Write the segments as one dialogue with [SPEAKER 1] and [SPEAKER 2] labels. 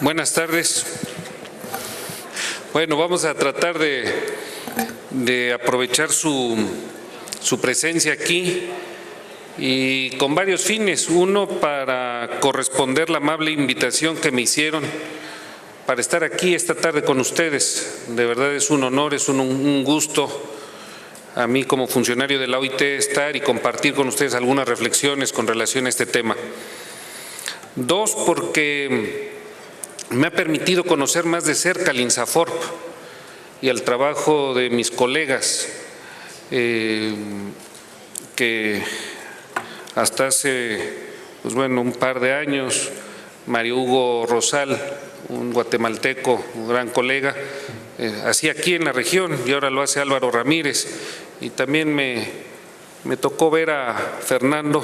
[SPEAKER 1] Buenas tardes. Bueno, vamos a tratar de aprovechar su presencia aquí y con varios fines. Uno, para corresponder la amable invitación que me hicieron para estar aquí esta tarde con ustedes. De verdad es un honor, es un gusto a mí como funcionario de la OIT estar y compartir con ustedes algunas reflexiones con relación a este tema. Dos, porque me ha permitido conocer más de cerca al INSAFORP y al trabajo de mis colegas que hasta hace un par de años, Mario Hugo Rosal, un guatemalteco, un gran colega, hacía aquí en la región y ahora lo hace Álvaro Ramírez. Y también me tocó ver a Fernando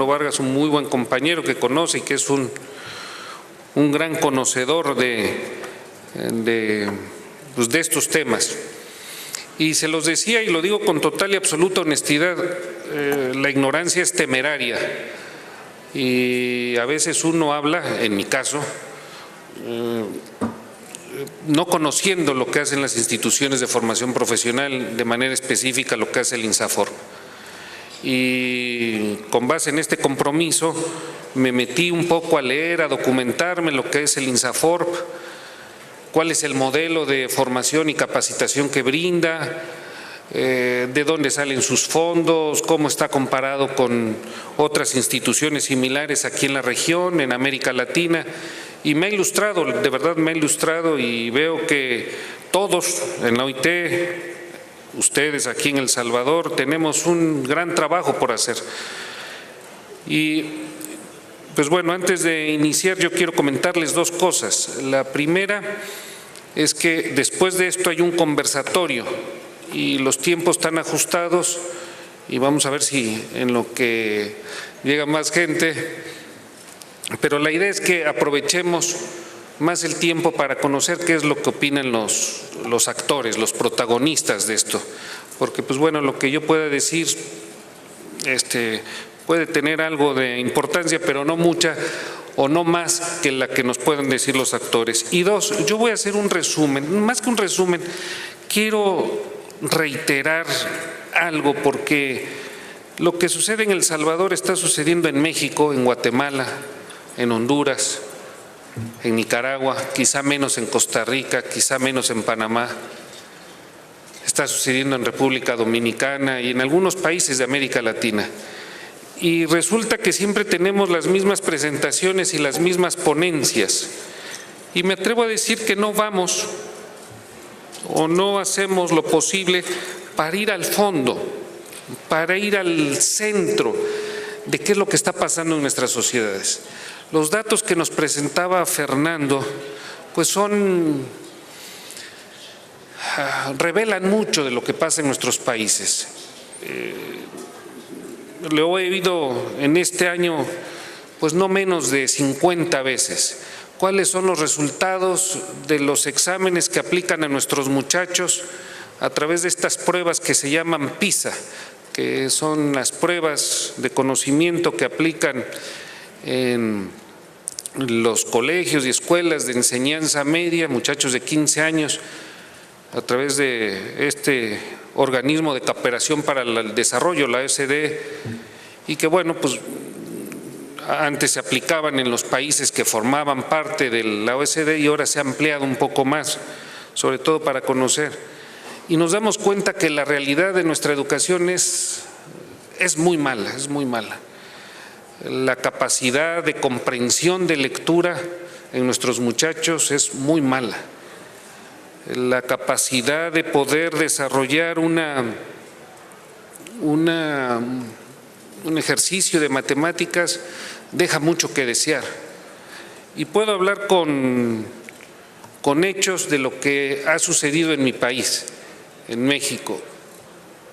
[SPEAKER 1] Vargas, un muy buen compañero que conoce y que es un gran conocedor de estos temas. Y se los decía y lo digo con total y absoluta honestidad, la ignorancia es temeraria y a veces uno habla, en mi caso, no conociendo lo que hacen las instituciones de formación profesional, de manera específica lo que hace el INSAFORP. Y con base en este compromiso me metí un poco a leer, a documentarme lo que es el INSAFORP, cuál es el modelo de formación y capacitación que brinda, de dónde salen sus fondos, cómo está comparado con otras instituciones similares aquí en la región, en América Latina. Y me ha ilustrado, de verdad me ha ilustrado, y veo que todos en la OIT, ustedes aquí en El Salvador, tenemos un gran trabajo por hacer. Y pues bueno, antes de iniciar yo quiero comentarles dos cosas. La primera es que después de esto hay un conversatorio y los tiempos están ajustados y vamos a ver si en lo que llega más gente, pero la idea es que aprovechemos más el tiempo para conocer qué es lo que opinan los actores, los protagonistas de esto, porque pues bueno, lo que yo pueda decir puede tener algo de importancia, pero no mucha o no más que la que nos puedan decir los actores. Y dos, yo voy a hacer un resumen, más que un resumen, quiero reiterar algo, porque lo que sucede en El Salvador está sucediendo en México, en Guatemala, en Honduras, en Nicaragua, quizá menos en Costa Rica, quizá menos en Panamá, está sucediendo en República Dominicana y en algunos países de América Latina. Y resulta que siempre tenemos las mismas presentaciones y las mismas ponencias. Y me atrevo a decir que no vamos o no hacemos lo posible para ir al fondo, para ir al centro de qué es lo que está pasando en nuestras sociedades. Los datos que nos presentaba Fernando, pues revelan mucho de lo que pasa en nuestros países. Lo he oído en este año, pues no menos de 50 veces. ¿Cuáles son los resultados de los exámenes que aplican a nuestros muchachos a través de estas pruebas que se llaman PISA, que son las pruebas de conocimiento que aplican en los colegios y escuelas de enseñanza media, muchachos de 15 años, a través de este organismo de cooperación para el desarrollo, la OCDE, y que bueno, pues antes se aplicaban en los países que formaban parte de la OCDE y ahora se ha ampliado un poco más, sobre todo para conocer. Y nos damos cuenta que la realidad de nuestra educación es muy mala, es muy mala. La capacidad de comprensión de lectura en nuestros muchachos es muy mala. La capacidad de poder desarrollar un ejercicio de matemáticas deja mucho que desear. Y puedo hablar con hechos de lo que ha sucedido en mi país, en México.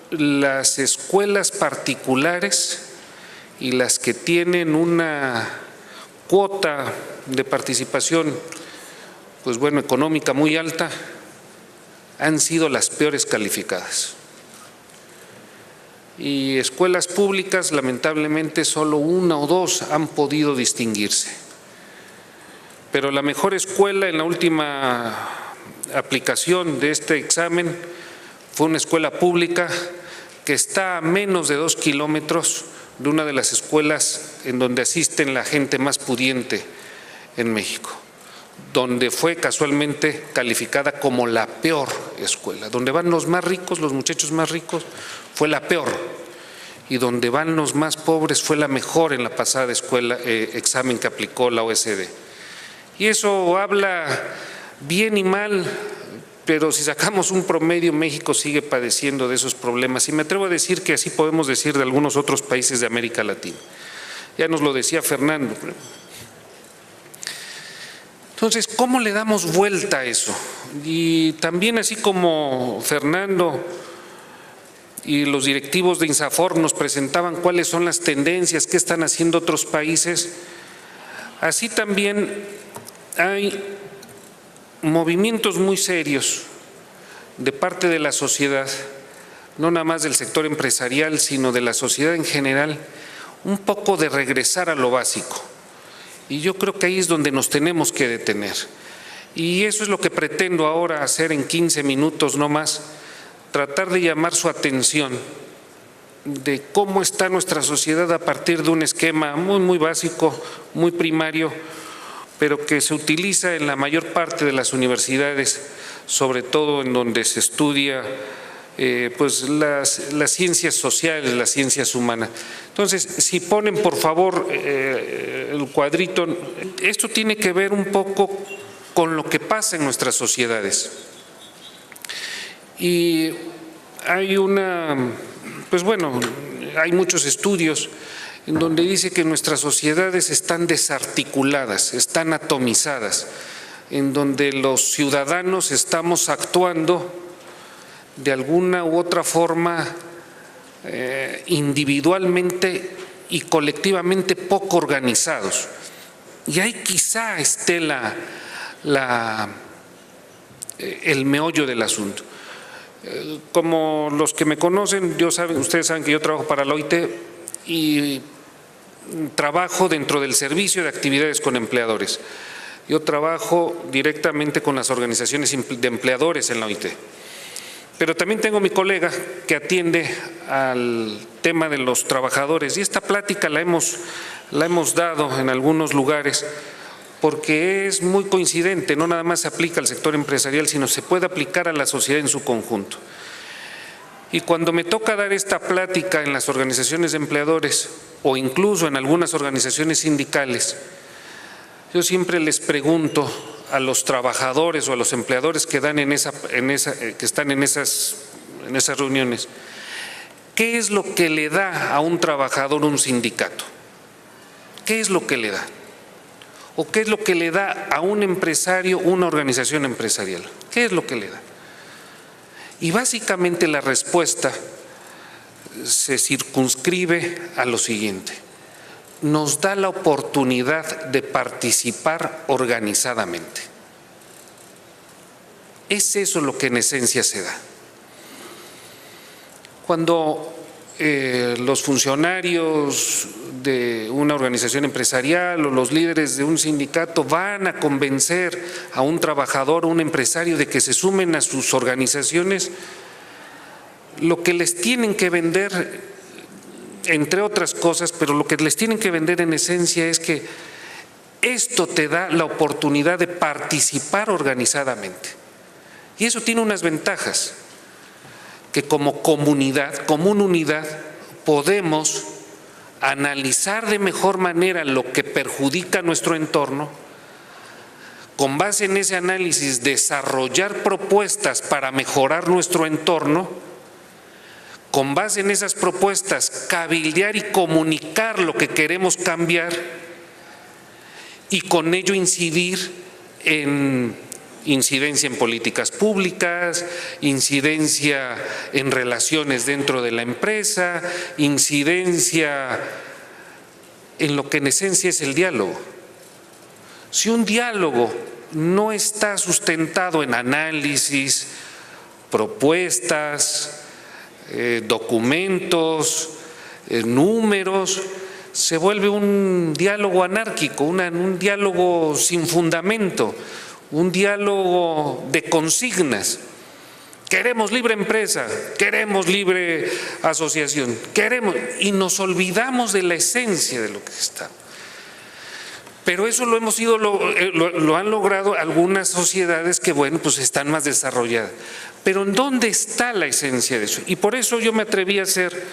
[SPEAKER 1] Las escuelas particulares y las que tienen una cuota de participación, económica muy alta, han sido las peores calificadas. Y escuelas públicas, lamentablemente, solo una o dos han podido distinguirse. pero la mejor escuela en la última aplicación de este examen fue una escuela pública que está a menos de 2 kilómetros de una de las escuelas en donde asisten la gente más pudiente en México, donde fue casualmente calificada como la peor escuela. Donde van los más ricos, los muchachos más ricos, fue la peor. Y donde van los más pobres fue la mejor en la pasada examen que aplicó la OECD. Y eso habla bien y mal, pero si sacamos un promedio, México sigue padeciendo de esos problemas. Y me atrevo a decir que así podemos decir de algunos otros países de América Latina. Ya nos lo decía Fernando. Entonces, ¿cómo le damos vuelta a eso? Y también, así como Fernando y los directivos de INSAFORP nos presentaban cuáles son las tendencias, qué están haciendo otros países, así también hay movimientos muy serios de parte de la sociedad, no nada más del sector empresarial, sino de la sociedad en general, un poco de regresar a lo básico. Y yo creo que ahí es donde nos tenemos que detener. Y eso es lo que pretendo ahora hacer en 15 minutos no más, tratar de llamar su atención de cómo está nuestra sociedad a partir de un esquema muy básico, muy primario, pero que se utiliza en la mayor parte de las universidades, sobre todo en donde se estudia pues las ciencias sociales, las ciencias humanas. Entonces, si ponen por favor el cuadrito, esto tiene que ver un poco con lo que pasa en nuestras sociedades. Y hay pues bueno, hay muchos estudios en donde dice que nuestras sociedades están desarticuladas, están atomizadas, en donde los ciudadanos estamos actuando de alguna u otra forma individualmente y colectivamente poco organizados. Y ahí quizá esté el meollo del asunto. Como los que me conocen, ustedes saben que yo trabajo para la OIT y trabajo dentro del servicio de actividades con empleadores. Yo trabajo directamente con las organizaciones de empleadores en la OIT. Pero también tengo mi colega que atiende al tema de los trabajadores y esta plática la hemos dado en algunos lugares porque es muy coincidente, no nada más se aplica al sector empresarial, sino se puede aplicar a la sociedad en su conjunto. Y cuando me toca dar esta plática en las organizaciones de empleadores o incluso en algunas organizaciones sindicales, yo siempre les pregunto a los trabajadores o a los empleadores que están en esas reuniones, ¿qué es lo que le da a un trabajador un sindicato? ¿Qué es lo que le da? ¿O qué es lo que le da a un empresario una organización empresarial? ¿Qué es lo que le da? Y básicamente la respuesta se circunscribe a lo siguiente: nos da la oportunidad de participar organizadamente. Es eso lo que en esencia se da. Cuando los funcionarios de una organización empresarial o los líderes de un sindicato van a convencer a un trabajador o un empresario de que se sumen a sus organizaciones, lo que les tienen que vender, entre otras cosas, pero lo que les tienen que vender en esencia es que esto te da la oportunidad de participar organizadamente. Y eso tiene unas ventajas, que como comunidad, como una unidad, podemos analizar de mejor manera lo que perjudica a nuestro entorno, con base en ese análisis desarrollar propuestas para mejorar nuestro entorno, con base en esas propuestas cabildear y comunicar lo que queremos cambiar y con ello incidencia en políticas públicas, incidencia en relaciones dentro de la empresa, incidencia en lo que en esencia es el diálogo. Si un diálogo no está sustentado en análisis, propuestas, documentos, números, se vuelve un diálogo anárquico, un diálogo sin fundamento, un diálogo de consignas. Queremos libre empresa, queremos libre asociación, y nos olvidamos de la esencia de lo que está. Pero eso lo han logrado algunas sociedades que, bueno, pues están más desarrolladas. Pero ¿en dónde está la esencia de eso? Y por eso yo me atreví a hacer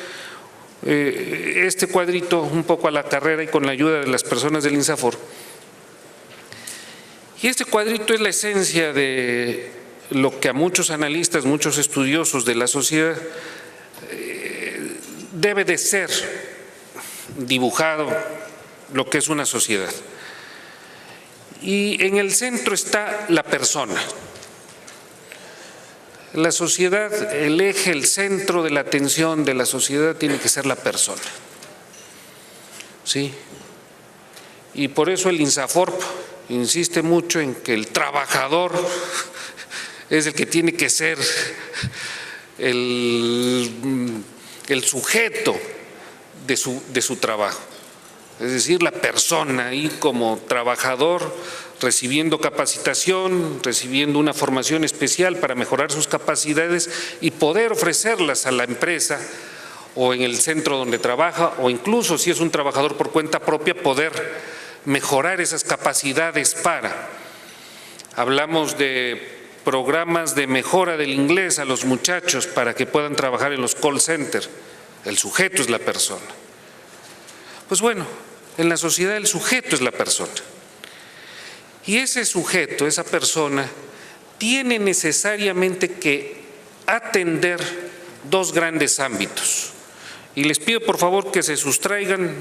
[SPEAKER 1] este cuadrito un poco a la carrera y con la ayuda de las personas del INSAFORP. Y este cuadrito es la esencia de lo que a muchos analistas, muchos estudiosos de la sociedad debe de ser dibujado lo que es una sociedad. Y en el centro está la persona. La sociedad, el eje, el centro de la atención de la sociedad tiene que ser la persona. ¿Sí? Y por eso el INSAFORP insiste mucho en que el trabajador es el que tiene que ser el sujeto de su trabajo. Es decir, la persona ahí como trabajador recibiendo capacitación, recibiendo una formación especial para mejorar sus capacidades y poder ofrecerlas a la empresa o en el centro donde trabaja, o incluso si es un trabajador por cuenta propia, poder mejorar esas capacidades para. Hablamos de programas de mejora del inglés a los muchachos para que puedan trabajar en los call centers. El sujeto es la persona. Pues bueno, en la sociedad el sujeto es la persona. Y ese sujeto, esa persona, tiene necesariamente que atender dos grandes ámbitos. Y les pido por favor que se sustraigan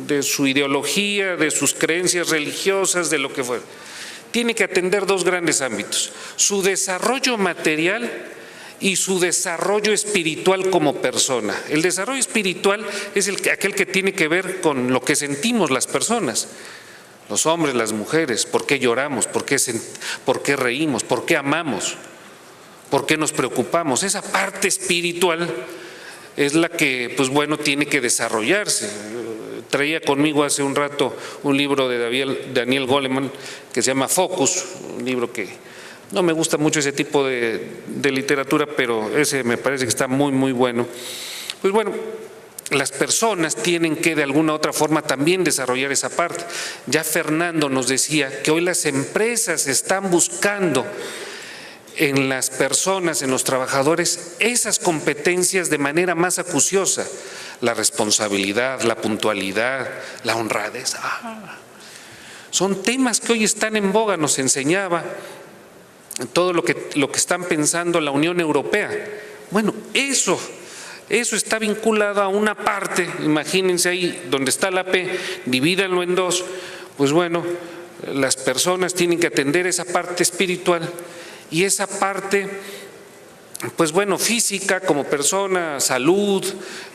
[SPEAKER 1] de su ideología, de sus creencias religiosas, de lo que fuera. Tiene que atender dos grandes ámbitos: su desarrollo material y su desarrollo espiritual como persona. El desarrollo espiritual es aquel que tiene que ver con lo que sentimos las personas, los hombres, las mujeres, por qué lloramos, por qué reímos, por qué amamos, por qué nos preocupamos. Esa parte espiritual es la que, pues bueno, tiene que desarrollarse. Traía conmigo hace un rato un libro de Daniel Goleman que se llama Focus, un libro que no me gusta mucho ese tipo de literatura, pero ese me parece que está muy, muy bueno. Pues bueno, las personas tienen que de alguna u otra forma también desarrollar esa parte. Ya Fernando nos decía que hoy las empresas están buscando en las personas, en los trabajadores, esas competencias de manera más acuciosa: la responsabilidad, la puntualidad, la honradez. Son temas que hoy están en boga. Nos enseñaba todo lo que están pensando la Unión Europea. Bueno, eso está vinculado a una parte. Imagínense ahí donde está la P, divídanlo en dos. Pues bueno, las personas tienen que atender esa parte espiritual y esa parte, pues bueno, física como persona, salud,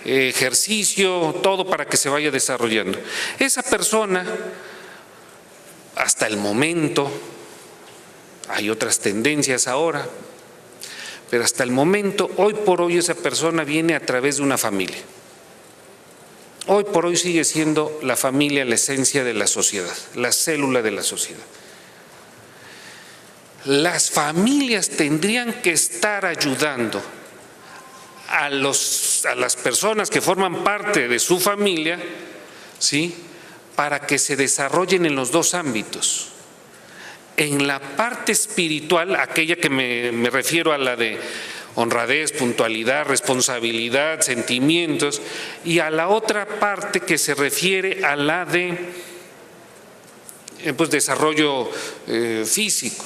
[SPEAKER 1] ejercicio, todo para que se vaya desarrollando. Esa persona, hasta el momento, hay otras tendencias ahora, pero hasta el momento, hoy por hoy, esa persona viene a través de una familia. Hoy por hoy sigue siendo la familia la esencia de la sociedad, la célula de la sociedad. Las familias tendrían que estar ayudando a las personas que forman parte de su familia, ¿sí?, para que se desarrollen en los dos ámbitos. En la parte espiritual, aquella que me refiero a la de honradez, puntualidad, responsabilidad, sentimientos, y a la otra parte que se refiere a la de desarrollo físico.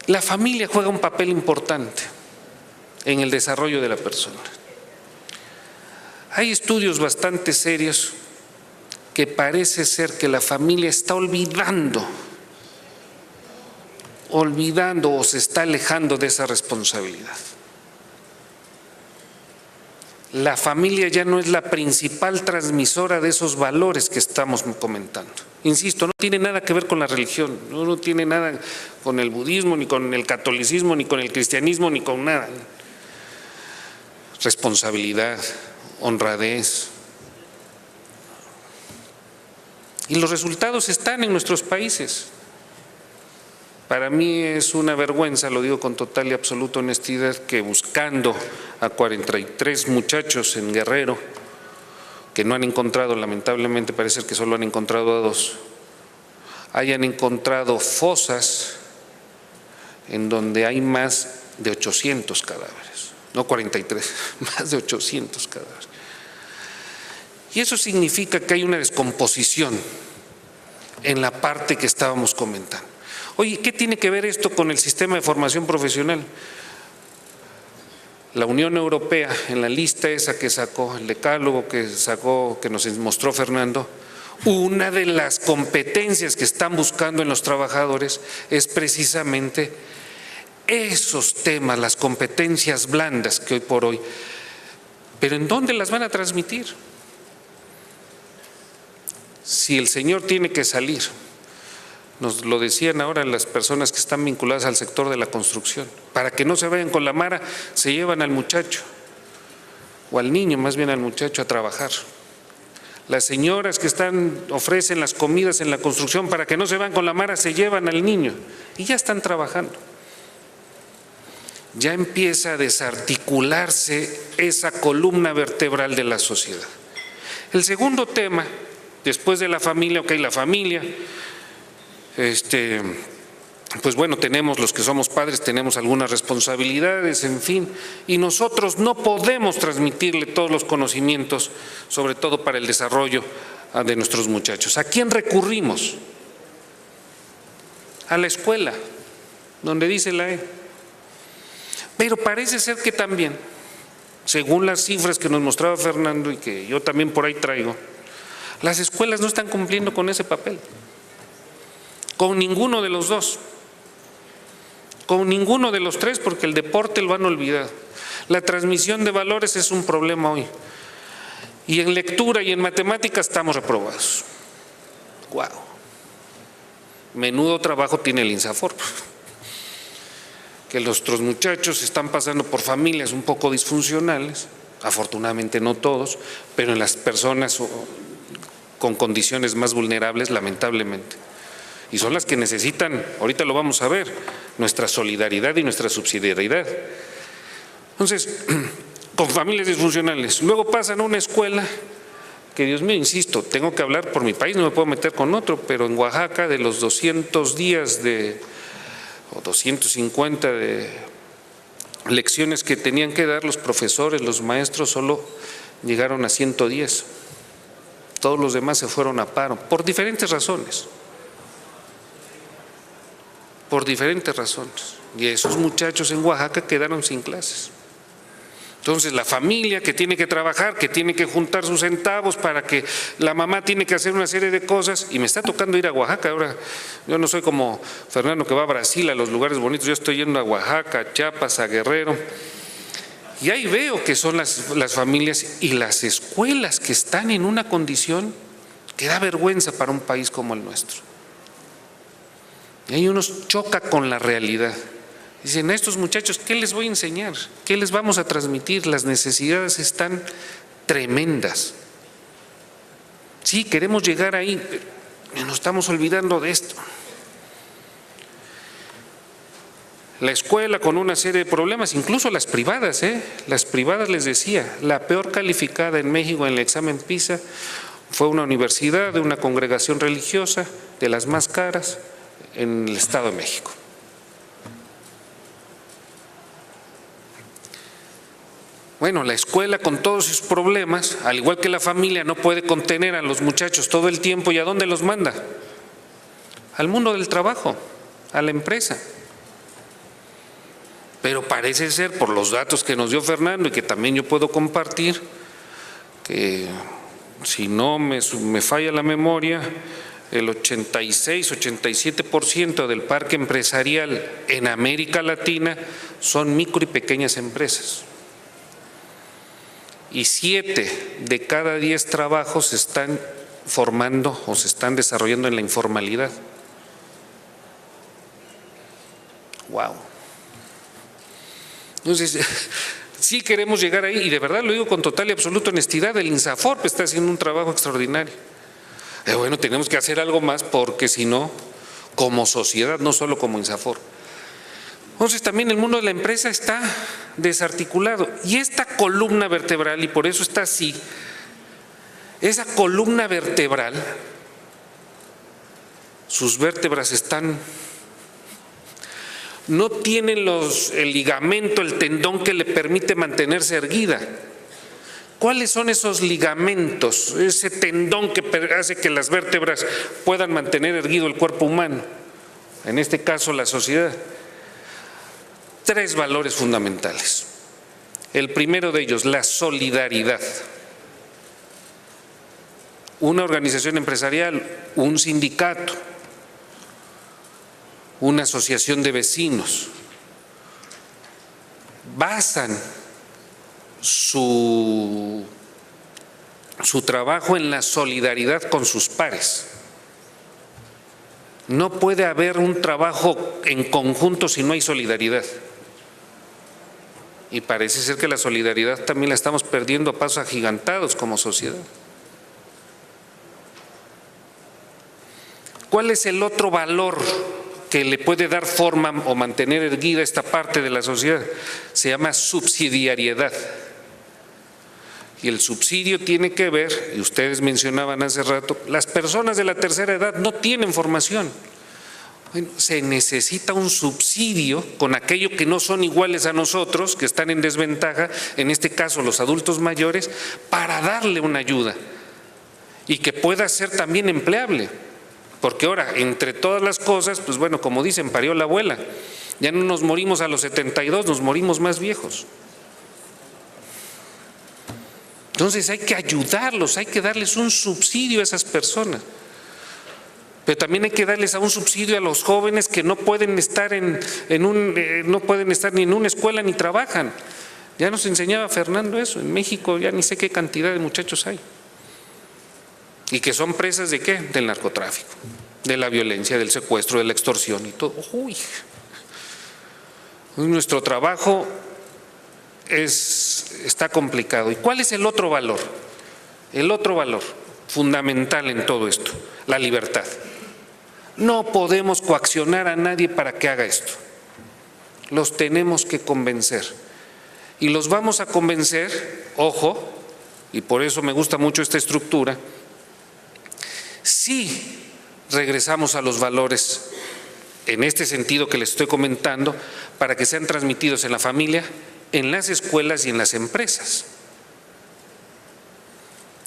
[SPEAKER 1] La familia juega un papel importante en el desarrollo de la persona. Hay estudios bastante serios que parece ser que la familia está olvidando o se está alejando de esa responsabilidad. La familia ya no es la principal transmisora de esos valores que estamos comentando. Insisto, no tiene nada que ver con la religión, no tiene nada con el budismo, ni con el catolicismo, ni con el cristianismo, ni con nada. Responsabilidad, honradez, Y los resultados están en nuestros países. Para mí es una vergüenza, lo digo con total y absoluta honestidad, que buscando a 43 muchachos en Guerrero, que no han encontrado, lamentablemente parece que solo han encontrado a 2, hayan encontrado fosas en donde hay más de 800 cadáveres, no 43, más de 800 cadáveres. Y eso significa que hay una descomposición en la parte que estábamos comentando. Oye, ¿qué tiene que ver esto con el sistema de formación profesional? La Unión Europea, en la lista esa que sacó, el decálogo que sacó, que nos mostró Fernando, una de las competencias que están buscando en los trabajadores es precisamente esos temas, las competencias blandas que hoy por hoy. ¿Pero en dónde las van a transmitir? Si el señor tiene que salir, nos lo decían ahora las personas que están vinculadas al sector de la construcción, para que no se vayan con la mara, se llevan al muchacho, o al niño, más bien al muchacho, a trabajar. Las señoras que ofrecen las comidas en la construcción, para que no se vayan con la mara, se llevan al niño y ya están trabajando. Ya empieza a desarticularse esa columna vertebral de la sociedad. El segundo tema, después de la familia, la familia, pues bueno, tenemos los que somos padres, tenemos algunas responsabilidades, en fin, y nosotros no podemos transmitirle todos los conocimientos, sobre todo para el desarrollo de nuestros muchachos. ¿A quién recurrimos? A la escuela, donde dice la E. Pero parece ser que también, según las cifras que nos mostraba Fernando y que yo también por ahí traigo, las escuelas no están cumpliendo con ese papel. Con ninguno de los dos, con ninguno de los tres, porque el deporte lo han olvidado. La transmisión de valores es un problema hoy. Y en lectura y en matemáticas estamos reprobados. ¡Guau! Menudo trabajo tiene el INSAFORP. Que nuestros muchachos están pasando por familias un poco disfuncionales, afortunadamente no todos, pero en las personas con condiciones más vulnerables, lamentablemente. Y son las que necesitan, ahorita lo vamos a ver, nuestra solidaridad y nuestra subsidiariedad. Entonces, con familias disfuncionales, luego pasan a una escuela que, Dios mío, insisto, tengo que hablar por mi país, no me puedo meter con otro, pero en Oaxaca, de los 200 días o 250 de lecciones que tenían que dar los profesores, los maestros, solo llegaron a 110. Todos los demás se fueron a paro, por diferentes razones. Por diferentes razones. Y esos muchachos en Oaxaca quedaron sin clases. Entonces la familia que tiene que trabajar, que tiene que juntar sus centavos para que la mamá tiene que hacer una serie de cosas, y me está tocando ir a Oaxaca ahora. Yo no soy como Fernando que va a Brasil, a los lugares bonitos, yo estoy yendo a Oaxaca, a Chiapas, a Guerrero, y ahí veo que son las familias y las escuelas que están en una condición que da vergüenza para un país como el nuestro. Y ahí uno choca con la realidad. Dicen, a estos muchachos, ¿qué les voy a enseñar? ¿Qué les vamos a transmitir? Las necesidades están tremendas. Sí, queremos llegar ahí, pero nos estamos olvidando de esto. La escuela con una serie de problemas, incluso las privadas, las privadas, les decía, la peor calificada en México en el examen PISA fue una universidad de una congregación religiosa, de las más caras, en el Estado de México. Bueno, la escuela con todos sus problemas, al igual que la familia, no puede contener a los muchachos todo el tiempo. ¿Y a dónde los manda? Al mundo del trabajo, a la empresa. Pero parece ser, por los datos que nos dio Fernando y que también yo puedo compartir, que si no me falla la memoria, el 86-87% del parque empresarial en América Latina son micro y pequeñas empresas. Y 7 de cada 10 trabajos se están formando o se están desarrollando en la informalidad. ¡Wow! Entonces, sí queremos llegar ahí, y de verdad lo digo con total y absoluta honestidad, el INSAFORP está haciendo un trabajo extraordinario. Bueno, tenemos que hacer algo más porque si no, como sociedad, no solo como INSAFORP. Entonces también el mundo de la empresa está desarticulado y esta columna vertebral, y por eso está así, esa columna vertebral, sus vértebras no tienen el ligamento, el tendón que le permite mantenerse erguida. ¿Cuáles son esos ligamentos, ese tendón que hace que las vértebras puedan mantener erguido el cuerpo humano? En este caso, la sociedad. 3 valores fundamentales. El primero de ellos, la solidaridad. Una organización empresarial, un sindicato, una asociación de vecinos, basan su trabajo en la solidaridad con sus pares. No puede haber un trabajo en conjunto si no hay solidaridad. Y parece ser que la solidaridad también la estamos perdiendo a pasos agigantados como sociedad. ¿Cuál es el otro valor que le puede dar forma o mantener erguida esta parte de la sociedad? Se llama subsidiariedad. Y el subsidio tiene que ver, y ustedes mencionaban hace rato, las personas de la tercera edad no tienen formación. Bueno, se necesita un subsidio con aquellos que no son iguales a nosotros, que están en desventaja, en este caso los adultos mayores, para darle una ayuda y que pueda ser también empleable. Porque ahora, entre todas las cosas, pues bueno, como dicen, parió la abuela. Ya no nos morimos a los 72, nos morimos más viejos. Entonces hay que ayudarlos, hay que darles un subsidio a esas personas. Pero también hay que darles un subsidio a los jóvenes que no pueden estar no pueden estar ni en una escuela ni trabajan. Ya nos enseñaba Fernando eso. En México ya ni sé qué cantidad de muchachos hay. ¿Y que son presas de qué? Del narcotráfico, de la violencia, del secuestro, de la extorsión y todo. Uy. Nuestro trabajo está complicado. ¿Y cuál es el otro valor? El otro valor fundamental en todo esto, la libertad. No podemos coaccionar a nadie para que haga esto. Los tenemos que convencer. Y los vamos a convencer, ojo, y por eso me gusta mucho esta estructura, si regresamos a los valores en este sentido que les estoy comentando, para que sean transmitidos en la familia, en las escuelas y en las empresas.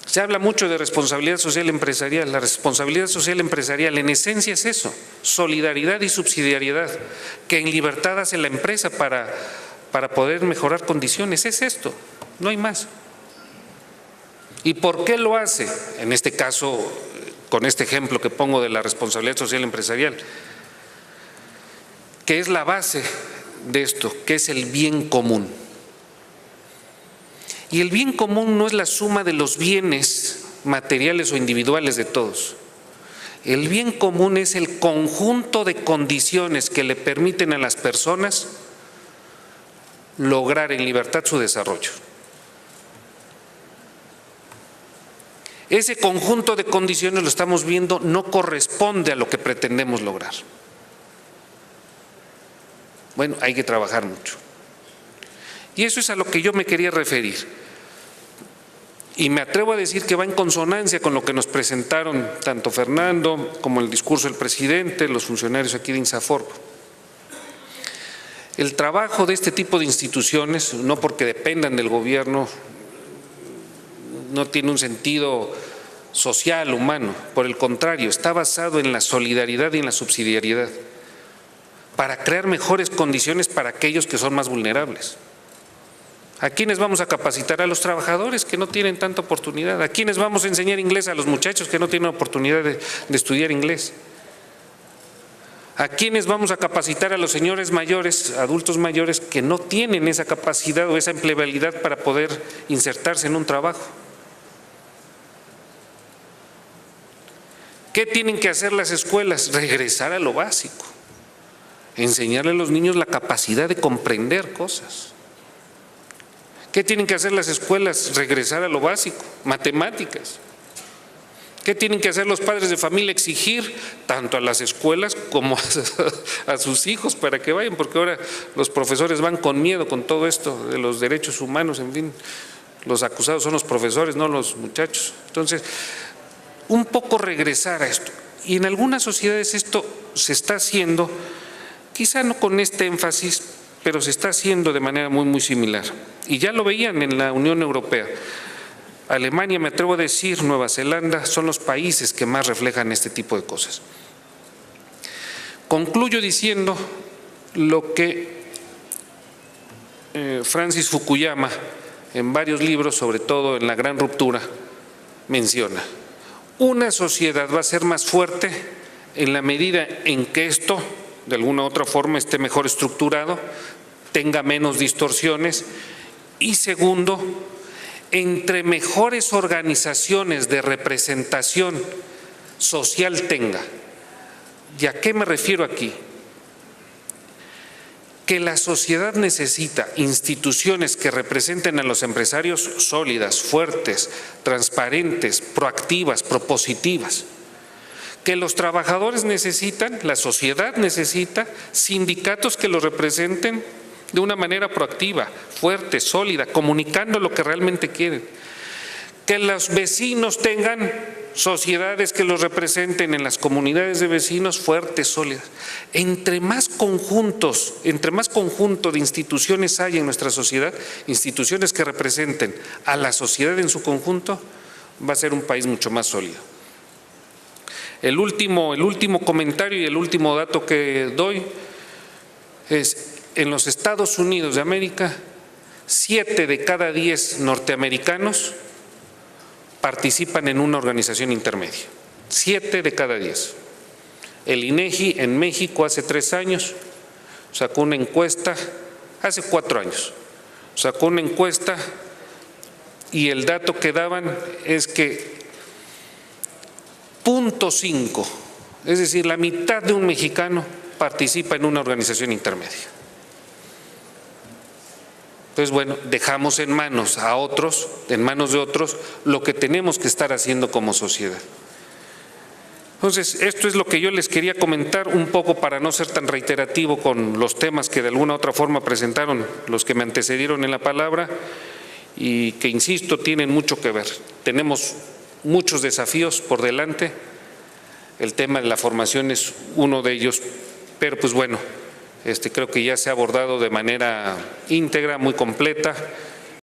[SPEAKER 1] Se habla mucho de responsabilidad social empresarial. La responsabilidad social empresarial en esencia es eso, solidaridad y subsidiariedad, que en libertad hace la empresa para poder mejorar condiciones. Es esto, no hay más. ¿Y por qué lo hace? En este caso, con este ejemplo que pongo de la responsabilidad social empresarial, que es la base de esto, que es el bien común. Y el bien común no es la suma de los bienes materiales o individuales de todos. El bien común es el conjunto de condiciones que le permiten a las personas lograr en libertad su desarrollo. Ese conjunto de condiciones, lo estamos viendo, no corresponde a lo que pretendemos lograr. Bueno, hay que trabajar mucho. Y eso es a lo que yo me quería referir. Y me atrevo a decir que va en consonancia con lo que nos presentaron tanto Fernando como el discurso del presidente, los funcionarios aquí de INSAFORP. El trabajo de este tipo de instituciones, no porque dependan del gobierno, no tiene un sentido social, humano. Por el contrario, está basado en la solidaridad y en la subsidiariedad, para crear mejores condiciones para aquellos que son más vulnerables. ¿A quiénes vamos a capacitar? A los trabajadores que no tienen tanta oportunidad. ¿A quiénes vamos a enseñar inglés? A los muchachos que no tienen oportunidad de estudiar inglés. ¿A quiénes vamos a capacitar? A los señores mayores, adultos mayores, que no tienen esa capacidad o esa empleabilidad para poder insertarse en un trabajo. ¿Qué tienen que hacer las escuelas? Regresar a lo básico. Enseñarle a los niños la capacidad de comprender cosas. ¿Qué tienen que hacer las escuelas? Regresar a lo básico, matemáticas. ¿Qué tienen que hacer los padres de familia? Exigir tanto a las escuelas como a sus hijos para que vayan, porque ahora los profesores van con miedo con todo esto de los derechos humanos, en fin, los acusados son los profesores, no los muchachos. Entonces, un poco regresar a esto. Y en algunas sociedades esto se está haciendo, quizá no con este énfasis, pero se está haciendo de manera muy similar. Y ya lo veían en la Unión Europea. Alemania, me atrevo a decir, Nueva Zelanda, son los países que más reflejan este tipo de cosas. Concluyo diciendo lo que Francis Fukuyama, en varios libros, sobre todo en La Gran Ruptura, menciona. Una sociedad va a ser más fuerte en la medida en que esto, de alguna u otra forma, esté mejor estructurado, tenga menos distorsiones y, segundo, entre mejores organizaciones de representación social tenga. ¿Y a qué me refiero aquí? Que la sociedad necesita instituciones que representen a los empresarios sólidas, fuertes, transparentes, proactivas, propositivas. Que los trabajadores necesitan, la sociedad necesita sindicatos que los representen de una manera proactiva, fuerte, sólida, comunicando lo que realmente quieren. Que los vecinos tengan sociedades que los representen en las comunidades de vecinos fuertes, sólidas. Entre más conjunto de instituciones hay en nuestra sociedad, instituciones que representen a la sociedad en su conjunto, va a ser un país mucho más sólido. El último comentario y el último dato que doy es: en los Estados Unidos de América, 7 de cada 10 norteamericanos participan en una organización intermedia. 7 de cada 10. El INEGI en México hace 3 años sacó una encuesta, hace 4 años, sacó una encuesta y el dato que daban es que 0.5, es decir, la mitad de un mexicano participa en una organización intermedia. Entonces, bueno, dejamos en manos de otros, lo que tenemos que estar haciendo como sociedad. Entonces, esto es lo que yo les quería comentar un poco para no ser tan reiterativo con los temas que de alguna u otra forma presentaron los que me antecedieron en la palabra y que, insisto, tienen mucho que ver. Tenemos muchos desafíos por delante, el tema de la formación es uno de ellos, pero pues bueno, creo que ya se ha abordado de manera íntegra, muy completa.